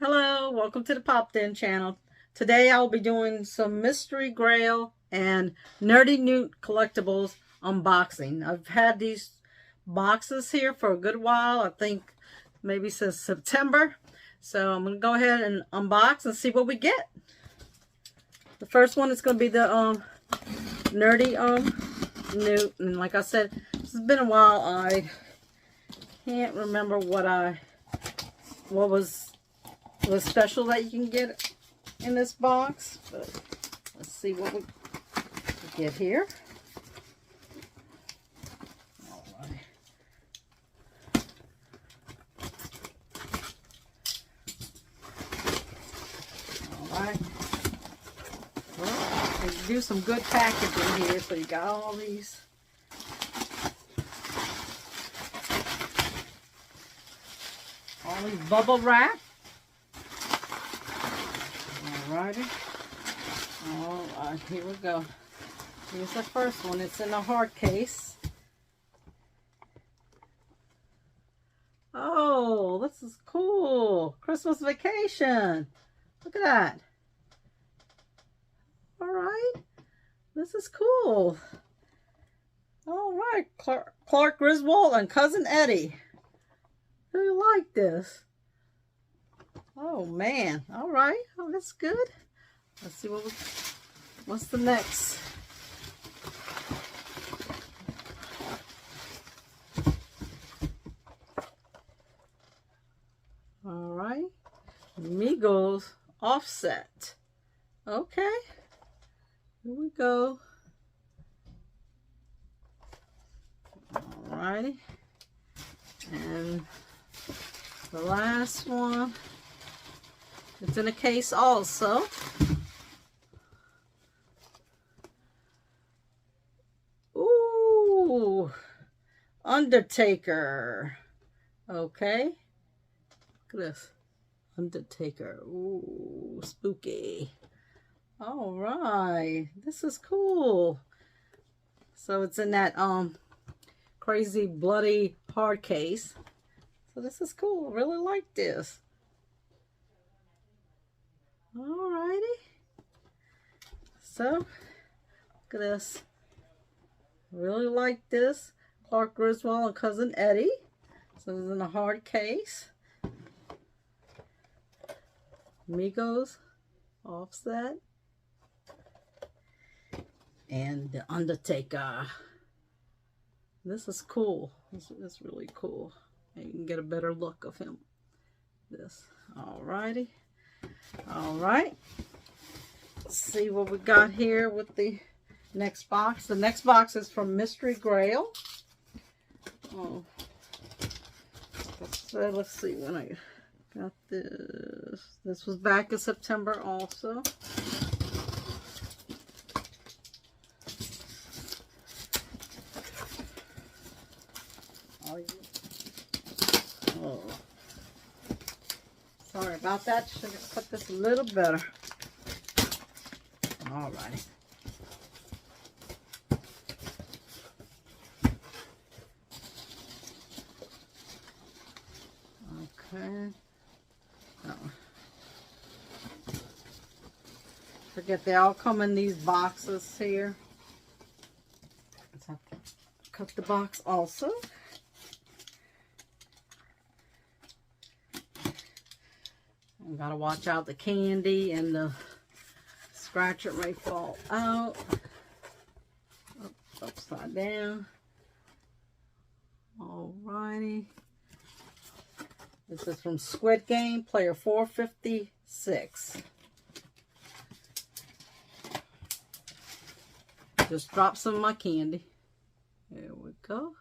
Hello, welcome to the Pop Den channel. Today I'll be doing some Mystery Grail and Nerdy Newt collectibles unboxing. I've had these boxes here for a good while, I think maybe since September. So I'm going to go ahead and unbox and see what we get. The first one is going to be the Nerdy Newt. And like I said, this has been a while. I can't remember what was special that you can get in this box, but let's see what we get here. All right. Well, they do some good packaging here, so you got all these. All these bubble wrap. Alrighty. Alright, here we go. Here's the first one. It's in a hard case. Oh, this is cool. Christmas Vacation. Look at that. Alright. This is cool. Alright, Clark Griswold and Cousin Eddie. Who you like this? Oh man, all right. Oh, that's good. Let's see what's the next. All right, Migos offset. Okay, here we go. All righty, and the last one. It's in a case also. Ooh, Undertaker. Okay. Look at this. Undertaker. Ooh, spooky. All right. This is cool. So it's in that crazy bloody hard case. So this is cool. I really like this. Alrighty. So, look at this. Really like this. Clark Griswold and Cousin Eddie. So it's in a hard case. Migos offset. And the Undertaker. This is cool. This is really cool. And you can get a better look of him. This. Alrighty. All right, let's see what we got here with the next box. The next box is from Mystery Grail. Oh, let's see when I got this. This was back in September also. Oh. Sorry about that. Should have cut this a little better. Alrighty. Okay. Oh. Forget they all come in these boxes here. Let's have to cut the box also. Gotta watch out the candy and the scratcher may fall out. Upside down. Alrighty. This is from Squid Game, player 456. Just dropped some of my candy. There we go.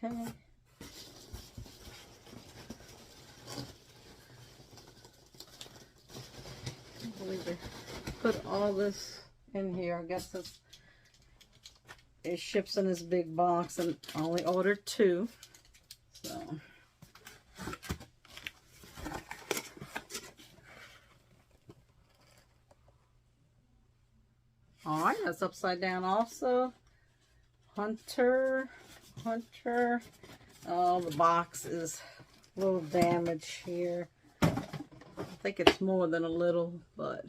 Okay. They put all this in here. I guess it ships in this big box, and I only ordered 2. So all right, that's upside down also. Hunter. Oh, the box is little damage here. I think it's more than a little, but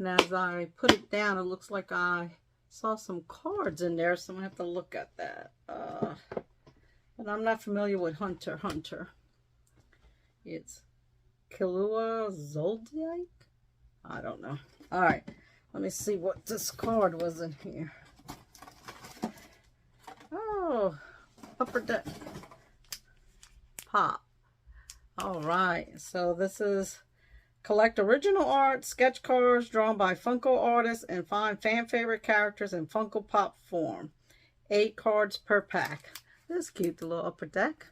as I put it down, it looks like I saw some cards in there, so I'm gonna have to look at that. But I'm not familiar with Hunter. It's Kilua Zoldyke? I don't know. All right, let me see what this card was in here. Oh, Upper Deck Pop. All right, so this is collect original art, sketch cards drawn by Funko artists, and find fan favorite characters in Funko Pop form. 8 cards per pack. This is cute, the little Upper Deck.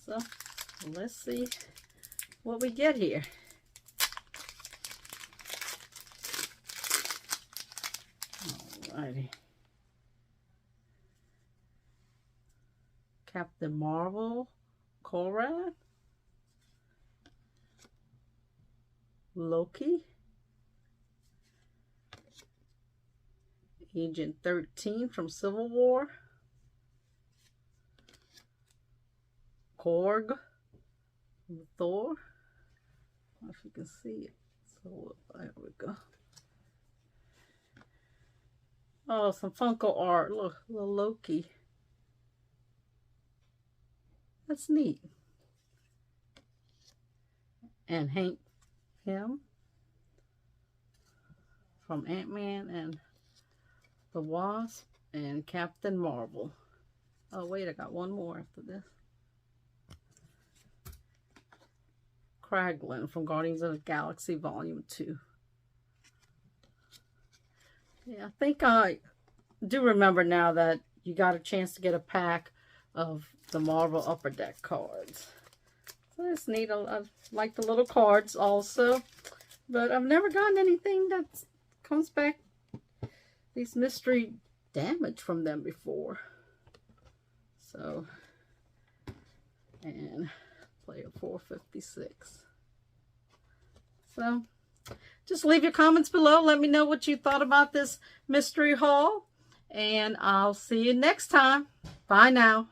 So let's see what we get here. Alrighty. Captain Marvel, Korad, Loki, Agent 13 from Civil War, Korg from Thor. I don't know if you can see it. So there we go. Oh, some Funko art. Look, little Loki. That's neat. And Hank Pym from Ant-Man and the Wasp and Captain Marvel. Oh wait, I got one more after this. Kraglin from Guardians of the Galaxy Volume 2. Yeah, I think I do remember now that you got a chance to get a pack of the Marvel Upper Deck cards. So that's neat. I like the little cards also. But I've never gotten anything that comes back, these mystery damage from them before. So, and player 456. So, just leave your comments below. Let me know what you thought about this mystery haul. And I'll see you next time. Bye now.